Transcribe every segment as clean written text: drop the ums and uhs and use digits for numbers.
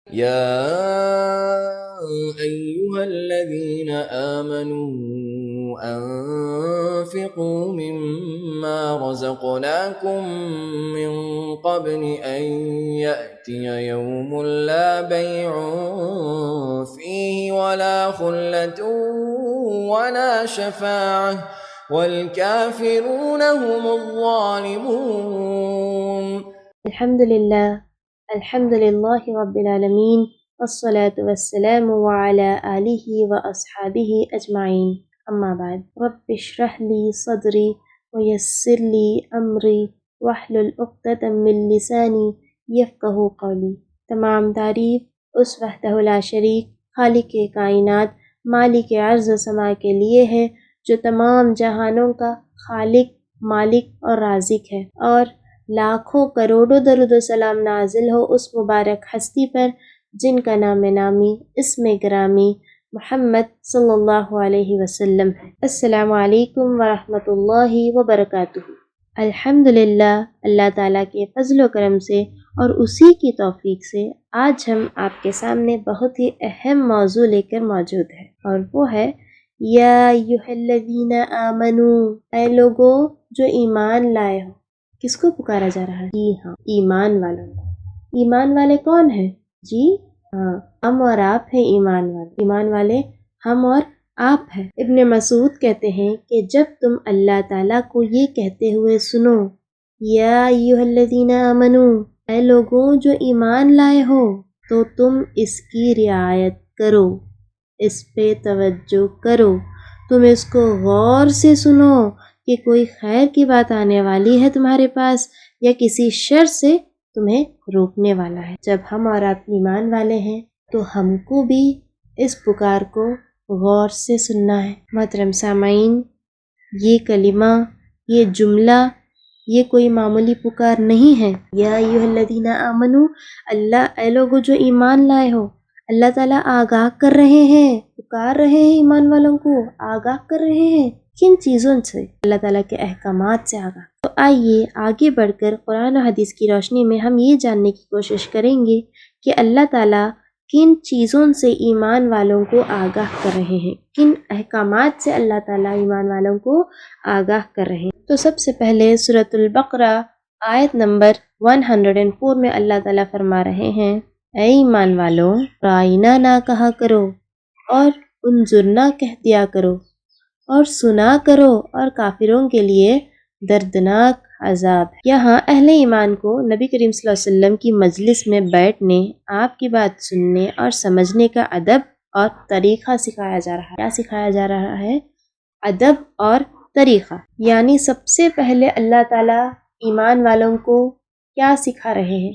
يا أيها الذين آمنوا أنفقوا مما رزقناكم من قبل أن يأتي يوم لا بيع فيه ولا خلة ولا شفاعة والكافرون هم الظالمون۔ الحمد للہ رب العالمین، والصلاة والسلام علی آلہ واصحابہ اجمعین، اما بعد، رب اشرح لی صدری ویسر لی امری واحلل عقدۃ من لسانی یفقہوا قولی۔ تمام تعریف اس وحدہ لا شریک خالق کائنات مالک ارض و سما کے لیے ہے، جو تمام جہانوں کا خالق، مالک اور رازق ہے، اور لاکھوں کروڑوں درود و سلام نازل ہو اس مبارک ہستی پر جن کا نام نامی اسم گرامی محمد صلی اللہ علیہ وسلم ہے۔ السلام علیکم ورحمۃ اللہ وبرکاتہ۔ الحمدللہ، اللہ تعالیٰ کے فضل و کرم سے اور اسی کی توفیق سے آج ہم آپ کے سامنے بہت ہی اہم موضوع لے کر موجود ہیں، اور وہ ہے یا ایھا الذین آمنوا، اے لوگو جو ایمان لائے ہو۔ کس کو پکارا جا رہا ہے؟ جی ہاں، ایمان والوں کو۔ ایمان والے کون ہیں؟ جی ہاں، ہم اور آپ ہیں ایمان والے۔ ایمان والے ہم اور آپ ہیں۔ ابن مسعود کہتے ہیں کہ جب تم اللہ تعالیٰ کو یہ کہتے ہوئے سنو، یا ایھا الذین آمنوا، اے لوگوں جو ایمان لائے ہو، تو تم اس کی رعایت کرو، اس پہ توجہ کرو، تم اس کو غور سے سنو کہ کوئی خیر کی بات آنے والی ہے تمہارے پاس یا کسی شر سے تمہیں روکنے والا ہے۔ جب ہم اور آپ ایمان والے ہیں تو ہم کو بھی اس پکار کو غور سے سننا ہے۔ محترم سامعین، یہ کلمہ، یہ جملہ، یہ کوئی معمولی پکار نہیں ہے۔ یا ایھا الذین آمنوا، اللہ، اے لوگو جو ایمان لائے ہو، اللہ تعالیٰ آگاہ کر رہے ہیں، پکار رہے ہیں ایمان والوں کو، آگاہ کر رہے ہیں۔ کن چیزوں سے؟ اللہ تعالیٰ کے احکامات سے آگاہ۔ تو آئیے آگے بڑھ کر قرآن و حدیث کی روشنی میں ہم یہ جاننے کی کوشش کریں گے کہ اللہ تعالیٰ کن چیزوں سے ایمان والوں کو آگاہ کر رہے ہیں، کن احکامات سے اللہ تعالیٰ ایمان والوں کو آگاہ کر رہے ہیں۔ تو سب سے پہلے سورۃ البقرہ آیت نمبر 104 میں اللہ تعالیٰ فرما رہے ہیں، اے ایمان والوں، رائنا نہ کہا کرو اور انظرنا کہہ دیا کرو، اور سنا کرو، اور کافروں کے لیے دردناک عذاب ہے۔ یہاں اہل ایمان کو نبی کریم صلی اللہ علیہ وسلم کی مجلس میں بیٹھنے، آپ کی بات سننے اور سمجھنے کا ادب اور طریقہ سکھایا جا رہا ہے۔ کیا سکھایا جا رہا ہے؟ ادب اور طریقہ۔ یعنی سب سے پہلے اللہ تعالیٰ ایمان والوں کو کیا سکھا رہے ہیں؟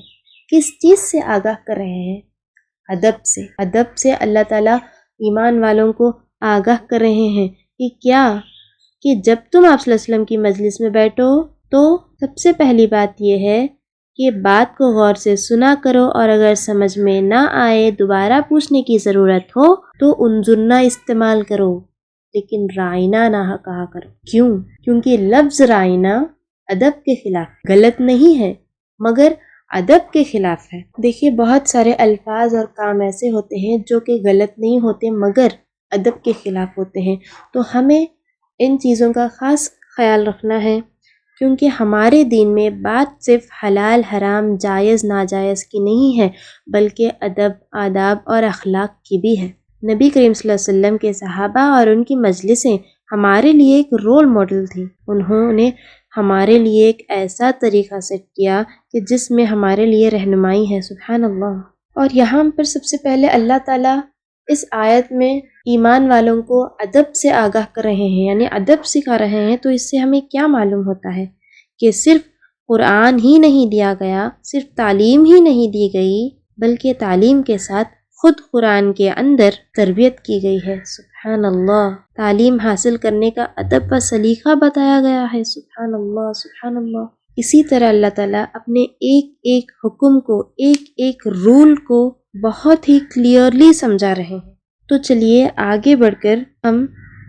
کس چیز سے آگاہ کر رہے ہیں؟ ادب سے۔ ادب سے اللہ تعالیٰ ایمان والوں کو آگاہ کر رہے ہیں کہ کیا؟ کہ جب تم آپ صلی اللہ علیہ وسلم کی مجلس میں بیٹھو تو سب سے پہلی بات یہ ہے کہ بات کو غور سے سنا کرو، اور اگر سمجھ میں نہ آئے، دوبارہ پوچھنے کی ضرورت ہو تو انظرنا استعمال کرو، لیکن رائنا نہ کہا کرو۔ کیوں؟ کیونکہ لفظ رائنا ادب کے خلاف، غلط نہیں ہے مگر ادب کے خلاف ہے۔ دیکھیے، بہت سارے الفاظ اور کام ایسے ہوتے ہیں جو کہ غلط نہیں ہوتے مگر ادب کے خلاف ہوتے ہیں، تو ہمیں ان چیزوں کا خاص خیال رکھنا ہے، کیونکہ ہمارے دین میں بات صرف حلال حرام جائز ناجائز کی نہیں ہے، بلکہ ادب، آداب اور اخلاق کی بھی ہے۔ نبی کریم صلی اللہ علیہ وسلم کے صحابہ اور ان کی مجلسیں ہمارے لیے ایک رول ماڈل تھی۔ انہوں نے ہمارے لیے ایک ایسا طریقہ سیٹ کیا کہ جس میں ہمارے لیے رہنمائی ہے۔ سبحان اللہ۔ اور یہاں پر سب سے پہلے اللہ تعالیٰ اس آیت میں ایمان والوں کو ادب سے آگاہ کر رہے ہیں، یعنی ادب سکھا رہے ہیں۔ تو اس سے ہمیں کیا معلوم ہوتا ہے کہ صرف قرآن ہی نہیں دیا گیا، صرف تعلیم ہی نہیں دی گئی، بلکہ تعلیم کے ساتھ خود قرآن کے اندر تربیت کی گئی ہے۔ سبحان اللہ۔ تعلیم حاصل کرنے کا ادب و سلیقہ بتایا گیا ہے۔ سبحان اللہ، سبحان اللہ۔ اسی طرح اللہ تعالیٰ اپنے ایک ایک حکم کو، ایک ایک رول کو بہت ہی کلیئرلی سمجھا رہے ہیں۔ تو چلیے آگے بڑھ کر ہم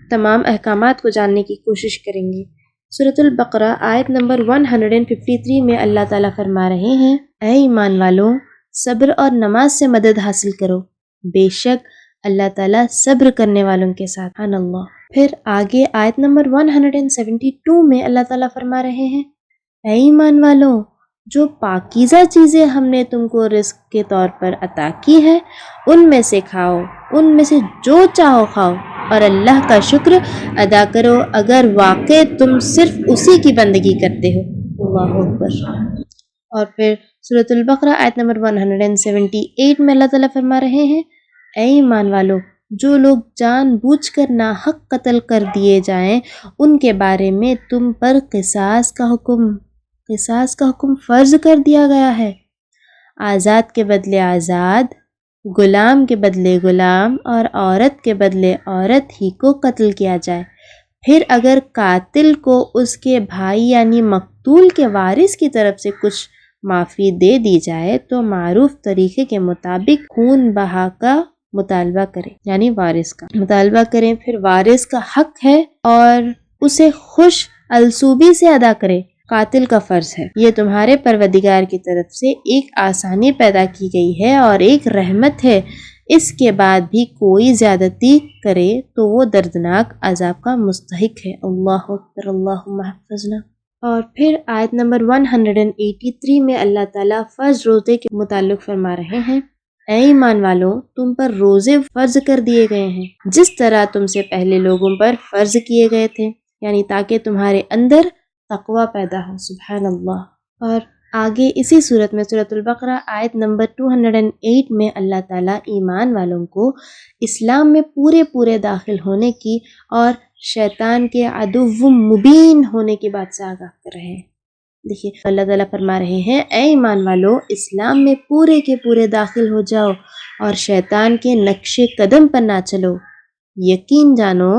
تمام احکامات کو جاننے کی کوشش کریں گے۔ سورۃ البقرہ آیت نمبر 153 میں اللہ تعالیٰ فرما رہے ہیں، اے ایمان والوں، صبر اور نماز سے مدد حاصل کرو، بے شک اللہ تعالیٰ صبر کرنے والوں کے ساتھ۔ سبحان اللہ۔ پھر آگے آیت نمبر 172 میں اللہ تعالیٰ فرما رہے ہیں، اے ایمان والوں، جو پاکیزہ چیزیں ہم نے تم کو رزق کے طور پر عطا کی ہیں ان میں سے کھاؤ، ان میں سے جو چاہو کھاؤ، اور اللہ کا شکر ادا کرو اگر واقع تم صرف اسی کی بندگی کرتے ہو۔ اللہ اکبر۔ اور پھر سورۃ البقرہ آیت نمبر 178 میں اللہ تعالیٰ فرما رہے ہیں، اے ایمان والو، جو لوگ جان بوجھ کر ناحق قتل کر دیے جائیں ان کے بارے میں تم پر قصاص کا حکم فرض کر دیا گیا ہے۔ آزاد کے بدلے آزاد، غلام کے بدلے غلام، اور عورت کے بدلے عورت ہی کو قتل کیا جائے۔ پھر اگر قاتل کو اس کے بھائی یعنی مقتول کے وارث کی طرف سے کچھ معافی دے دی جائے تو معروف طریقے کے مطابق خون بہا کا مطالبہ کریں، یعنی وارث کا مطالبہ کریں۔ پھر وارث کا حق ہے اور اسے خوش الصوبی سے ادا کرے، قاتل کا فرض ہے۔ یہ تمہارے پروردگار کی طرف سے ایک آسانی پیدا کی گئی ہے اور ایک رحمت ہے، اس کے بعد بھی کوئی زیادتی کرے تو وہ دردناک عذاب کا مستحق ہے۔ اللہ اکبر، اللہم احفظنا۔ اور پھر آیت نمبر 183 میں اللہ تعالیٰ فرض روزے کے متعلق فرما رہے ہیں، اے ایمان والو، تم پر روزے فرض کر دیے گئے ہیں جس طرح تم سے پہلے لوگوں پر فرض کیے گئے تھے، یعنی تاکہ تمہارے اندر تقوی پیدا ہو۔ سبحان اللہ۔ اور آگے اسی صورت میں سورۃ البقرہ آیت نمبر 208 میں اللہ تعالیٰ ایمان والوں کو اسلام میں پورے داخل ہونے کی اور شیطان کے عدو مبین ہونے کی بات سے آگاہ کر رہے ہیں۔ دیکھیے اللہ تعالیٰ فرما رہے ہیں، اے ایمان والو، اسلام میں پورے کے پورے داخل ہو جاؤ اور شیطان کے نقش قدم پر نہ چلو، یقین جانو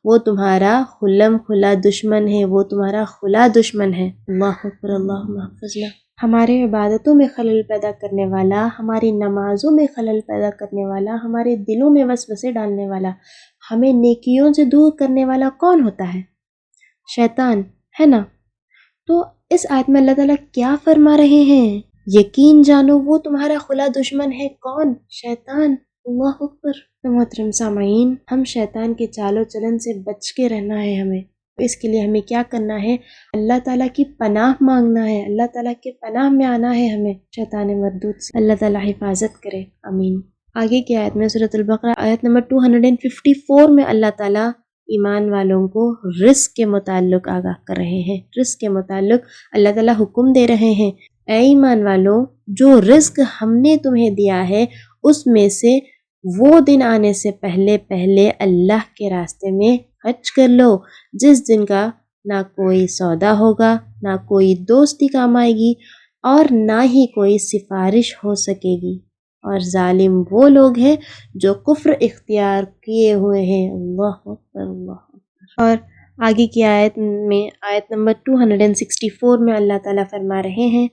وہ تمہارا خلم کھلا دشمن ہے، وہ تمہارا کھلا دشمن ہے۔ اللہ اکبر، اللہم احفظنا۔ ہمارے عبادتوں میں خلل پیدا کرنے والا، ہماری نمازوں میں خلل پیدا کرنے والا، ہمارے دلوں میں وسوسے ڈالنے والا، ہمیں نیکیوں سے دور کرنے والا کون ہوتا ہے؟ شیطان ہے نا۔ تو اس آیت میں اللہ تعالیٰ کیا فرما رہے ہیں؟ یقین جانو وہ تمہارا کھلا دشمن ہے، کون؟ شیطان۔ اللہ اکبر۔ تو محترم سامعین، ہم شیطان کے چال و چلن سے بچ کے رہنا ہے ہمیں۔ اس کے لیے ہمیں کیا کرنا ہے؟ اللہ تعالیٰ کی پناہ مانگنا ہے، اللہ تعالیٰ کے پناہ میں آنا ہے ہمیں شیطان مردود سے۔ اللہ تعالیٰ حفاظت کرے، آمین۔ آگے کی آیت میں سورۃ البقرہ آیت نمبر 254 میں اللہ تعالیٰ ایمان والوں کو رزق کے متعلق آگاہ کر رہے ہیں۔ رزق کے متعلق اللہ تعالیٰ حکم دے رہے ہیں، اے ایمان والوں، جو رزق ہم نے تمہیں دیا ہے اس میں سے وہ دن آنے سے پہلے اللہ کے راستے میں خرچ کر لو جس دن کا نہ کوئی سودا ہوگا، نہ کوئی دوستی کام آئے گی، اور نہ ہی کوئی سفارش ہو سکے گی، اور ظالم وہ لوگ ہیں جو کفر اختیار کیے ہوئے ہیں۔ اللہ اکبر، اللہ اکبر۔ اور آگے کی آیت میں آیت نمبر 264 میں اللہ تعالیٰ فرما رہے ہیں،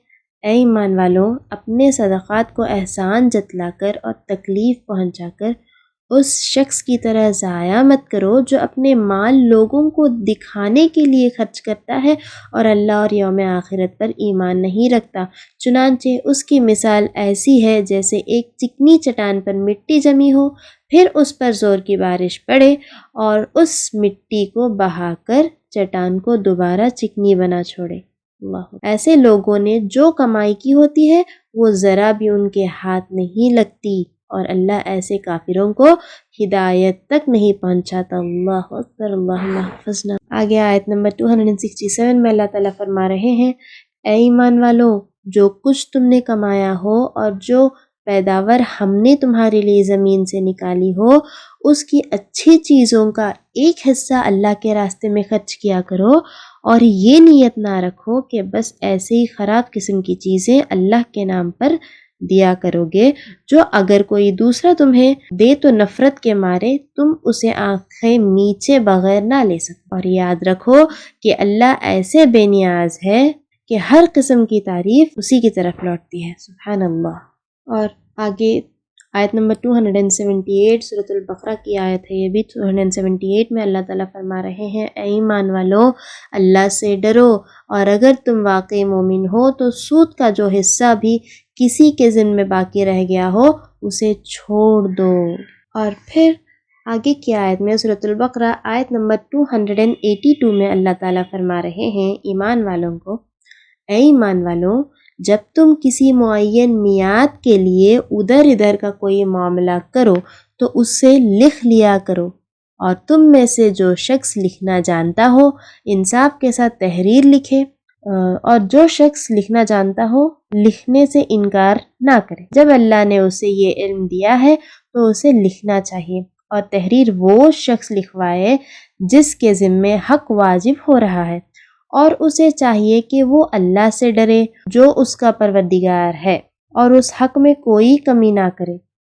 اے ایمان والوں، اپنے صدقات کو احسان جتلا کر اور تکلیف پہنچا کر اس شخص کی طرح ضائع مت کرو جو اپنے مال لوگوں کو دکھانے کے لیے خرچ کرتا ہے اور اللہ اور یوم آخرت پر ایمان نہیں رکھتا۔ چنانچہ اس کی مثال ایسی ہے جیسے ایک چکنی چٹان پر مٹی جمی ہو، پھر اس پر زور کی بارش پڑے اور اس مٹی کو بہا کر چٹان کو دوبارہ چکنی بنا چھوڑے۔ اللہ، ایسے لوگوں نے جو کمائی کی ہوتی ہے وہ ذرا بھی ان کے ہاتھ نہیں لگتی، اور اللہ ایسے کافروں کو ہدایت تک نہیں پہنچاتا۔ اللہ اکبر، اللہم احفظنا۔ آگے آیت نمبر 267 میں اللہ تعالیٰ فرما رہے ہیں، اے ایمان والو، جو کچھ تم نے کمایا ہو اور جو پیداوار ہم نے تمہارے لیے زمین سے نکالی ہو اس کی اچھی چیزوں کا ایک حصہ اللہ کے راستے میں خرچ کیا کرو، اور یہ نیت نہ رکھو کہ بس ایسے ہی خراب قسم کی چیزیں اللہ کے نام پر دیا کرو گے، جو اگر کوئی دوسرا تمہیں دے تو نفرت کے مارے تم اسے آنکھیں میچے بغیر نہ لے سکتے، اور یاد رکھو کہ اللہ ایسے بے نیاز ہے کہ ہر قسم کی تعریف اسی کی طرف لوٹتی ہے۔ سبحان اللہ۔ اور آگے آیت نمبر 278 سورۃ البقرہ کی آیت ہے، یہ بھی 278 میں اللہ تعالیٰ فرما رہے ہیں اے ایمان والو اللہ سے ڈرو، اور اگر تم واقعی مومن ہو تو سود کا جو حصہ بھی کسی کے ذمہ میں باقی رہ گیا ہو اسے چھوڑ دو۔ اور پھر آگے کی آیت میں سورۃ البقرہ آیت نمبر 282 میں اللہ تعالیٰ فرما رہے ہیں ایمان والوں کو اے ایمان والو جب تم کسی معین میعاد کے لیے ادھر ادھر کا کوئی معاملہ کرو تو اسے لکھ لیا کرو، اور تم میں سے جو شخص لکھنا جانتا ہو انصاف کے ساتھ تحریر لکھے، اور جو شخص لکھنا جانتا ہو لکھنے سے انکار نہ کرے۔ جب اللہ نے اسے یہ علم دیا ہے تو اسے لکھنا چاہیے، اور تحریر وہ شخص لکھوائے جس کے ذمے حق واجب ہو رہا ہے، اور اسے چاہیے کہ وہ اللہ سے ڈرے جو اس کا پروردگار ہے، اور اس حق میں کوئی کمی نہ کرے۔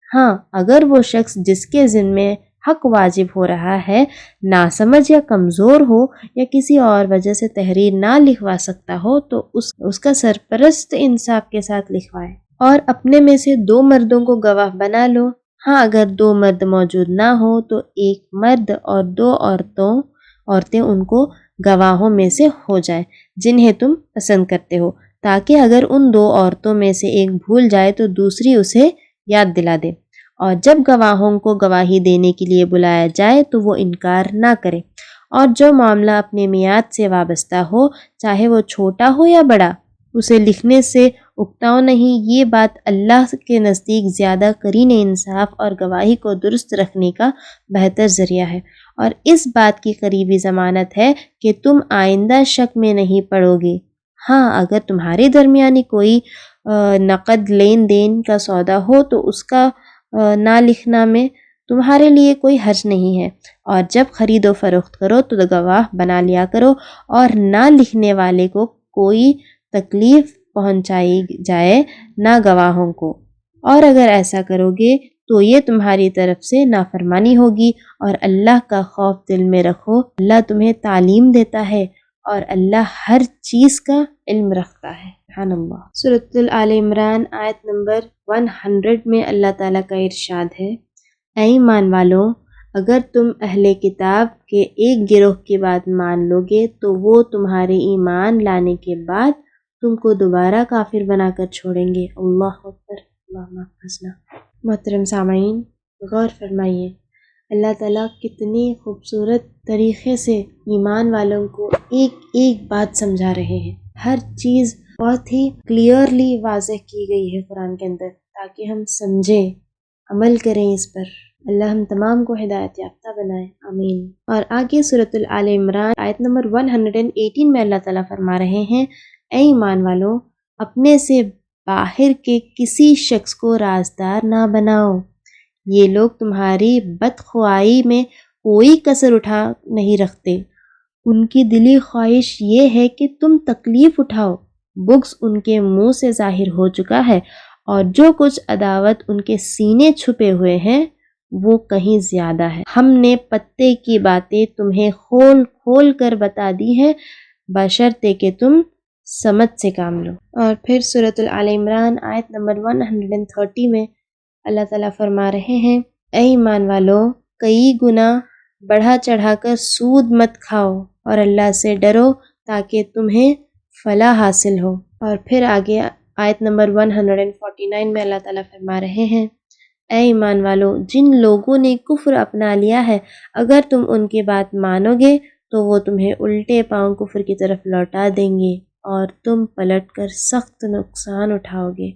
ہاں اگر وہ شخص جس کے ذمے حق واجب ہو رہا ہے ناسمجھ یا کمزور ہو یا کسی اور وجہ سے تحریر نہ لکھوا سکتا ہو تو اس کا سرپرست انصاف کے ساتھ لکھوائے، اور اپنے میں سے 2 مردوں کو گواہ بنا لو۔ ہاں اگر 2 مرد موجود نہ ہو تو 1 مرد اور 2 عورتیں ان کو گواہوں میں سے ہو جائیں جنہیں تم پسند کرتے ہو، تاکہ اگر ان 2 عورتوں میں سے ایک بھول جائے تو دوسری اسے یاد دلا دے، اور جب گواہوں کو گواہی دینے کے لیے بلایا جائے تو وہ انکار نہ کرے، اور جو معاملہ اپنے میعاد سے وابستہ ہو چاہے وہ چھوٹا ہو یا بڑا اسے لکھنے سے اکتاؤ نہیں۔ یہ بات اللہ کے نزدیک زیادہ قرین انصاف اور گواہی کو درست رکھنے کا بہتر ذریعہ ہے، اور اس بات کی قریبی ضمانت ہے کہ تم آئندہ شک میں نہیں پڑو گے۔ ہاں اگر تمہارے درمیانی کوئی نقد لین دین کا سودا ہو تو اس کا نہ لکھنا میں تمہارے لیے کوئی حرج نہیں ہے، اور جب خرید و فروخت کرو تو گواہ بنا لیا کرو، اور نہ لکھنے والے کو کوئی تکلیف پہنچائی جائے نہ گواہوں کو، اور اگر ایسا کرو گے تو یہ تمہاری طرف سے نافرمانی ہوگی، اور اللہ کا خوف دل میں رکھو، اللہ تمہیں تعلیم دیتا ہے اور اللہ ہر چیز کا علم رکھتا ہے۔ سبحان اللہ۔ سورۃ آل عمران آیت نمبر 100 میں اللہ تعالیٰ کا ارشاد ہے اے ایمان والو اگر تم اہل کتاب کے ایک گروہ کی بات مان لو گے تو وہ تمہارے ایمان لانے کے بعد تم کو دوبارہ کافر بنا کر چھوڑیں گے۔ اللہ اکبر، اللہ حافظنا۔ محترم سامعین غور فرمائیے، اللہ تعالیٰ کتنی خوبصورت طریقے سے ایمان والوں کو ایک ایک بات سمجھا رہے ہیں۔ ہر چیز بہت ہی کلیئرلی واضح کی گئی ہے قرآن کے اندر تاکہ ہم سمجھیں، عمل کریں اس پر۔ اللہ ہم تمام کو ہدایت یافتہ بنائے، آمین۔ اور آگے سورۃ آل عمران آیت نمبر 118 میں اللہ تعالیٰ فرما رہے ہیں اے ایمان والو اپنے سے باہر کے کسی شخص کو رازدار نہ بناؤ، یہ لوگ تمہاری بدخواہی میں کوئی کسر اٹھا نہیں رکھتے، ان کی دلی خواہش یہ ہے کہ تم تکلیف اٹھاؤ، بغض ان کے منہ سے ظاہر ہو چکا ہے، اور جو کچھ عداوت ان کے سینے چھپے ہوئے ہیں وہ کہیں زیادہ ہے۔ ہم نے پتے کی باتیں تمہیں کھول کھول کر بتا دی ہیں بشرطے کہ تم سمجھ سے کام لو۔ اور پھر سورۃ آل عمران آیت نمبر 130 میں اللہ تعالیٰ فرما رہے ہیں اے ایمان والو کئی گنا بڑھا چڑھا کر سود مت کھاؤ اور اللہ سے ڈرو تاکہ تمہیں فلاح حاصل ہو۔ اور پھر آگے آیت نمبر 149 میں اللہ تعالیٰ فرما رہے ہیں اے ایمان والو جن لوگوں نے کفر اپنا لیا ہے اگر تم ان کی بات مانو گے تو وہ تمہیں الٹے پاؤں کفر کی طرف لوٹا دیں گے اور تم پلٹ کر سخت نقصان اٹھاؤ گے۔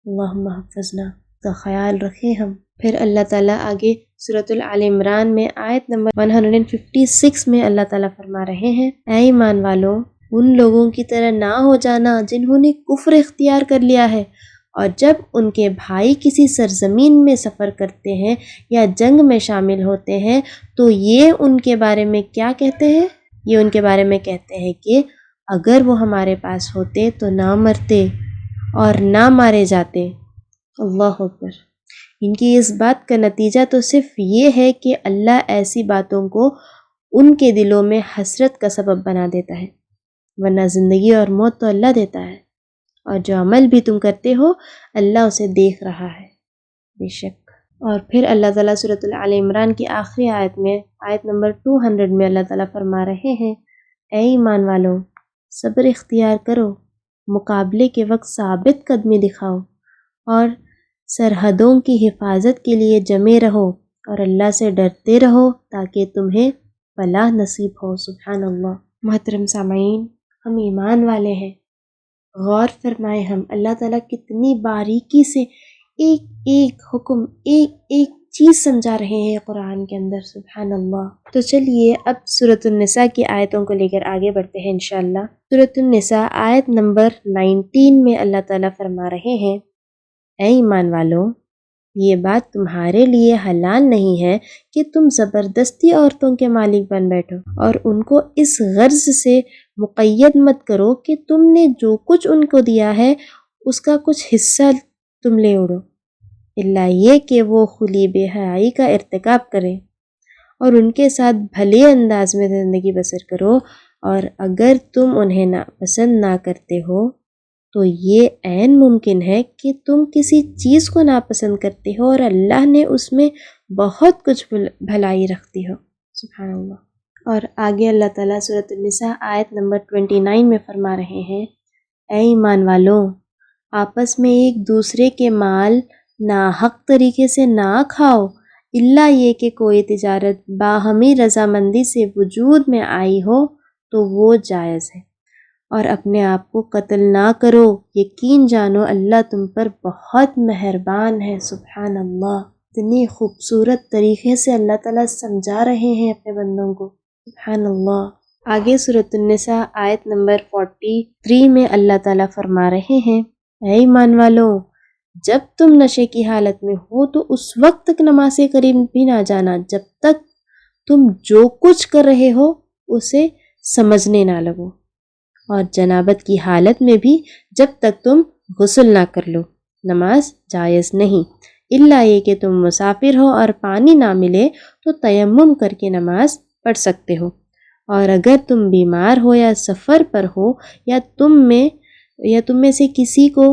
اللہم حفظنا، کا خیال رکھیں ہم۔ پھر اللہ تعالیٰ آگے سورۃ آل عمران میں آیت نمبر 156 میں اللہ تعالیٰ فرما رہے ہیں اے ایمان والو ان لوگوں کی طرح نہ ہو جانا جنہوں نے کفر اختیار کر لیا ہے، اور جب ان کے بھائی کسی سرزمین میں سفر کرتے ہیں یا جنگ میں شامل ہوتے ہیں تو یہ ان کے بارے میں کیا کہتے ہیں؟ یہ ان کے بارے میں کہتے ہیں کہ اگر وہ ہمارے پاس ہوتے تو نہ مرتے اور نہ مارے جاتے۔ اللہ اکبر۔ ان کی اس بات کا نتیجہ تو صرف یہ ہے کہ اللہ ایسی باتوں کو ان کے دلوں میں حسرت کا سبب بنا دیتا ہے، ورنہ زندگی اور موت تو اللہ دیتا ہے، اور جو عمل بھی تم کرتے ہو اللہ اسے دیکھ رہا ہے۔ بے شک۔ اور پھر اللہ تعالیٰ سورۃ آل عمران کی آخری آیت میں، آیت نمبر 200 میں اللہ تعالیٰ فرما رہے ہیں، اے ایمان والو صبر اختیار کرو، مقابلے کے وقت ثابت قدمی دکھاؤ، اور سرحدوں کی حفاظت کے لیے جمے رہو، اور اللہ سے ڈرتے رہو تاکہ تمہیں فلاح نصیب ہو۔ سبحان اللہ۔ محترم سامعین، ہم ایمان والے ہیں، غور فرمائیں ہم اللہ تعالیٰ کتنی باریکی سے ایک ایک حکم، ایک ایک چیز سمجھا رہے ہیں قرآن کے اندر۔ سبحان اللہ۔ تو چلیے اب سورۃ النساء کی آیتوں کو لے کر آگے بڑھتے ہیں انشاءاللہ۔ سورۃ النساء آیت نمبر 19 میں اللہ تعالیٰ فرما رہے ہیں، اے ایمان والو یہ بات تمہارے لیے حلال نہیں ہے کہ تم زبردستی عورتوں کے مالک بن بیٹھو، اور ان کو اس غرض سے مقید مت کرو کہ تم نے جو کچھ ان کو دیا ہے اس کا کچھ حصہ تم لے اڑو، الا یہ کہ وہ کھلی بے حیائی کا ارتکاب کریں، اور ان کے ساتھ بھلے انداز میں زندگی بسر کرو، اور اگر تم انہیں پسند نہ کرتے ہو تو یہ عین ممکن ہے کہ تم کسی چیز کو ناپسند کرتے ہو اور اللہ نے اس میں بہت کچھ بھلائی رکھتی ہو۔ سبحان اللہ۔ اور آگے اللہ تعالیٰ سورۃ النساء آیت نمبر 29 میں فرما رہے ہیں، اے ایمان والو آپس میں ایک دوسرے کے مال ناحق طریقے سے نہ کھاؤ، الا یہ کہ کوئی تجارت باہمی رضامندی سے وجود میں آئی ہو تو وہ جائز ہے، اور اپنے آپ کو قتل نہ کرو، یقین جانو اللہ تم پر بہت مہربان ہے۔ سبحان اللہ۔ اتنی خوبصورت طریقے سے اللہ تعالیٰ سمجھا رہے ہیں اپنے بندوں کو۔ سبحان اللہ۔ آگے سورۃ النساء آیت نمبر 43 میں اللہ تعالیٰ فرما رہے ہیں، اے ایمان والو جب تم نشے کی حالت میں ہو تو اس وقت تک نماز کے قریب بھی نہ جانا جب تک تم جو کچھ کر رہے ہو اسے سمجھنے نہ لگو، اور جنابت کی حالت میں بھی جب تک تم غسل نہ کر لو نماز جائز نہیں، الا یہ کہ تم مسافر ہو اور پانی نہ ملے تو تیمم کر کے نماز پڑھ سکتے ہو، اور اگر تم بیمار ہو یا سفر پر ہو یا تم میں سے کسی کو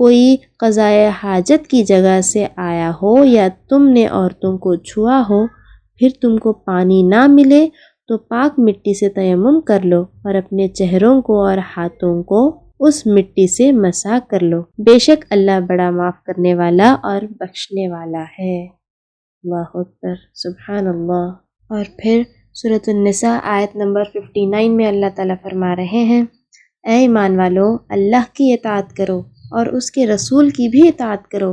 کوئی قضائے حاجت کی جگہ سے آیا ہو یا تم نے عورتوں کو چھوا ہو، پھر تم کو پانی نہ ملے تو پاک مٹی سے تیمم کر لو، اور اپنے چہروں کو اور ہاتھوں کو اس مٹی سے مسح کر لو، بے شک اللہ بڑا معاف کرنے والا اور بخشنے والا ہے۔ اللہ اکبر۔ سبحان اللہ۔ اور پھر سورۃ النساء آیت نمبر 59 میں اللہ تعالیٰ فرما رہے ہیں، اے ایمان والو اللہ کی اطاعت کرو اور اس کے رسول کی بھی اطاعت کرو،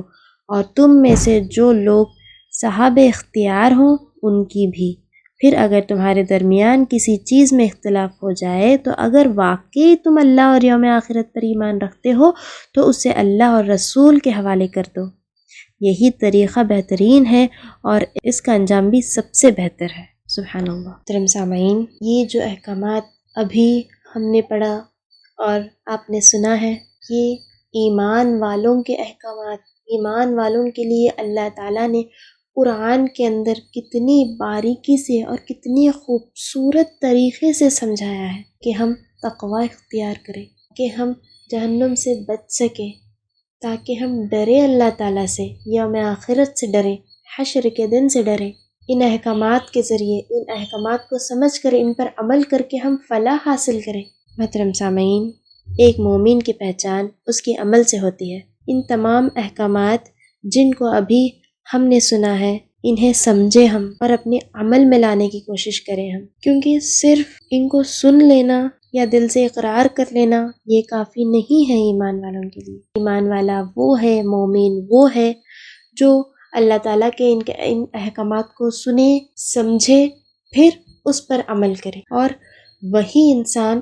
اور تم میں سے جو لوگ صاحب اختیار ہوں ان کی بھی۔ پھر اگر تمہارے درمیان کسی چیز میں اختلاف ہو جائے تو اگر واقعی تم اللہ اور یوم آخرت پر ایمان رکھتے ہو تو اسے اللہ اور رسول کے حوالے کر دو، یہی طریقہ بہترین ہے اور اس کا انجام بھی سب سے بہتر ہے۔ سبحان اللہ۔ محترم سامعین، یہ جو احکامات ابھی ہم نے پڑھا اور آپ نے سنا ہے، یہ ایمان والوں کے احکامات، ایمان والوں کے لیے اللہ تعالیٰ نے قرآن کے اندر کتنی باریکی سے اور کتنی خوبصورت طریقے سے سمجھایا ہے کہ ہم تقوی اختیار کریں، کہ ہم جہنم سے بچ سکیں، تاکہ ہم ڈریں اللہ تعالیٰ سے، یوم آخرت سے ڈریں، حشر کے دن سے ڈریں۔ ان احکامات کے ذریعے، ان احکامات کو سمجھ کر ان پر عمل کر کے ہم فلاح حاصل کریں۔ محترم سامعین، ایک مومن کی پہچان اس کے عمل سے ہوتی ہے۔ ان تمام احکامات جن کو ابھی ہم نے سنا ہے، انہیں سمجھے ہم اور اپنے عمل میں لانے کی کوشش کریں ہم، کیونکہ صرف ان کو سن لینا یا دل سے اقرار کر لینا یہ کافی نہیں ہے ایمان والوں کے لیے۔ ایمان والا وہ ہے، مومن وہ ہے جو اللہ تعالیٰ کے ان احکامات کو سنے، سمجھے، پھر اس پر عمل کرے، اور وہی انسان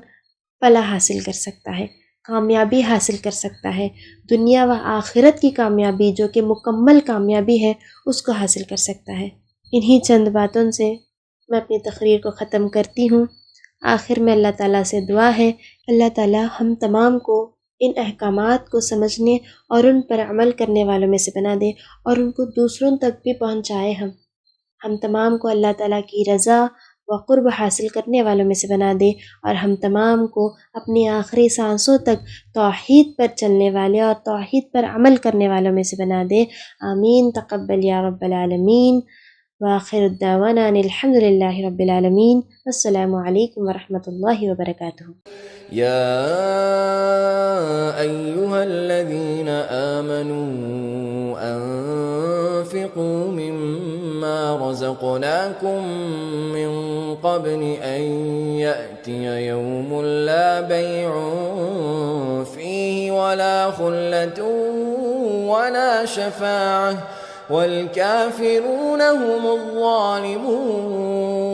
فلاح حاصل کر سکتا ہے، کامیابی حاصل کر سکتا ہے، دنیا و آخرت کی کامیابی جو کہ مکمل کامیابی ہے اس کو حاصل کر سکتا ہے۔ انہی چند باتوں سے میں اپنی تقریر کو ختم کرتی ہوں۔ آخر میں اللہ تعالیٰ سے دعا ہے، اللہ تعالیٰ ہم تمام کو ان احکامات کو سمجھنے اور ان پر عمل کرنے والوں میں سے بنا دے، اور ان کو دوسروں تک بھی پہنچائے۔ ہم تمام کو اللہ تعالیٰ کی رضا و قرب حاصل کرنے والوں میں سے بنا دے، اور ہم تمام کو اپنی آخری سانسوں تک توحید پر چلنے والے اور توحید پر عمل کرنے والوں میں سے بنا دے۔ آمین تقبل یا رب العالمین۔ وآخر الدعوانا ان الحمد للہ رب العالمین۔ السلام علیکم ورحمۃ اللہ وبرکاتہ۔ يا أيها الذين آمنوا أنفقوا مما رزقناكم من قبل أن يأتي يوم لا بيع فيه ولا خلة ولا شفاعة والكافرون هم الظالمون